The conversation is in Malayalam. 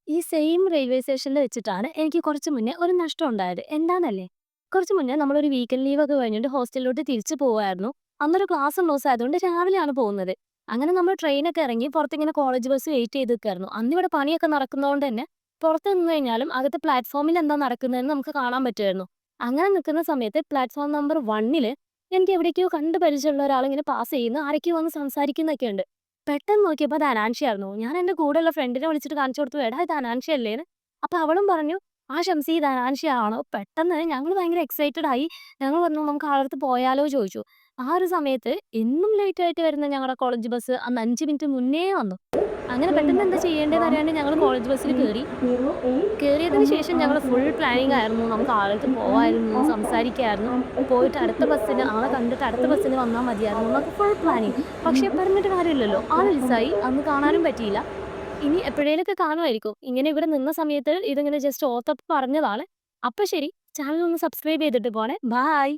ഈ സെയിം റെയിൽവേ സ്റ്റേഷനിൽ വെച്ചിട്ടാണ് എനിക്ക് കുറച്ച് മുന്നേ ഒരു നഷ്ടം ഉണ്ടായത്. എന്താന്നല്ലേ? കുറച്ച് മുന്നേ നമ്മളൊരു വീക്കെൻഡ് ലീവൊക്കെ കഴിഞ്ഞിട്ട് ഹോസ്റ്റലിലോട്ട് തിരിച്ചു പോവായിരുന്നു. അന്നൊരു ക്ലാസ് ഉള്ള ദിവസമായതുകൊണ്ട് രാവിലെയാണ് പോകുന്നത്. അങ്ങനെ നമ്മൾ ട്രെയിനൊക്കെ ഇറങ്ങി പുറത്തിങ്ങനെ കോളേജ് ബസ് വെയിറ്റ് ചെയ്ത് നിൽക്കായിരുന്നു. അന്നിവിടെ പണിയൊക്കെ നടക്കുന്നതുകൊണ്ട് തന്നെ പുറത്ത് നിന്ന് കഴിഞ്ഞാലും അകത്ത് പ്ലാറ്റ്ഫോമിൽ എന്താ നടക്കുന്നതെന്ന് നമുക്ക് കാണാൻ പറ്റുമായിരുന്നു. അങ്ങനെ നിൽക്കുന്ന സമയത്ത് പ്ലാറ്റ്ഫോം നമ്പർ 1 എനിക്ക് എവിടേക്കോ കണ്ട് പരിചയമുള്ള ഒരാളിങ്ങനെ പാസ് ചെയ്യുന്നു. ആരൊക്കെയോ വന്ന് സംസാരിക്കുന്നൊക്കെ ഉണ്ട്. പെട്ടെന്ന് നോക്കിയപ്പോ അത് അനാൻഷയായിരുന്നു. ഞാൻ എന്റെ കൂടെയുള്ള ഫ്രണ്ടിനെ വിളിച്ചിട്ട് കാണിച്ചു കൊടുത്തു. "എടാ ഇത് അനാൻഷയല്ലേന്ന്?" അപ്പൊ അവളും പറഞ്ഞു, "ആ ഷംസി ഇത് അനാൻഷയാണോ?" പെട്ടെന്ന് ഞങ്ങള് ഭയങ്കര എക്സൈറ്റഡ് ആയി. ഞങ്ങൾ പറഞ്ഞു, "നമുക്ക് ആളടുത്ത് പോയാലോ?" ചോദിച്ചു. ആ ഒരു സമയത്ത് എന്നും ലേറ്റ് ആയിട്ട് വരുന്ന ഞങ്ങളുടെ കോളേജ് ബസ് അന്ന് 5 മിനിറ്റ് മുന്നേ വന്നു. അങ്ങനെ Train പെട്ടെന്ന് എന്താ number ചെയ്യേണ്ടതെന്ന് അറിയാണ്ട് ഞങ്ങൾ കോളേജ് ബസ്സിൽ കേറി. 1308 കേറിയതിന് ശേഷം ഞങ്ങള് ഫുൾ പ്ലാനിങ് ആയിരുന്നു. നമുക്ക് ആളടുത്ത് Coimbatore പോവായിരുന്നു, on സംസാരിക്കായിരുന്നു. and പോയിട്ട് expect അടുത്ത to ബസ്സിന് ആളെ arrive കണ്ടിട്ട് അടുത്ത at ബസ്സിന് വന്നാ 8 മതിയായിരുന്നു hours എന്നൊക്കെ ഫുൾ പ്ലാനിങ്. 30 പക്ഷെ പറഞ്ഞിട്ട് minutes കാര്യമില്ലല്ലോ. at ആള് മിസ്സായി. Coimbatore. അന്ന് കാണാനും പറ്റിയില്ല. ഇനി എപ്പോഴേലൊക്കെ കാണുമായിരിക്കും. ഇങ്ങനെ ഇവിടെ നിന്ന സമയത്ത് ഇതിങ്ങനെ ജസ്റ്റ് ഓർത്തപ്പ് പറഞ്ഞതാണ്. അപ്പൊ ശരി. ചാനൽ ഒന്ന് സബ്സ്ക്രൈബ് ചെയ്തിട്ട് പോണേ. ബൈ.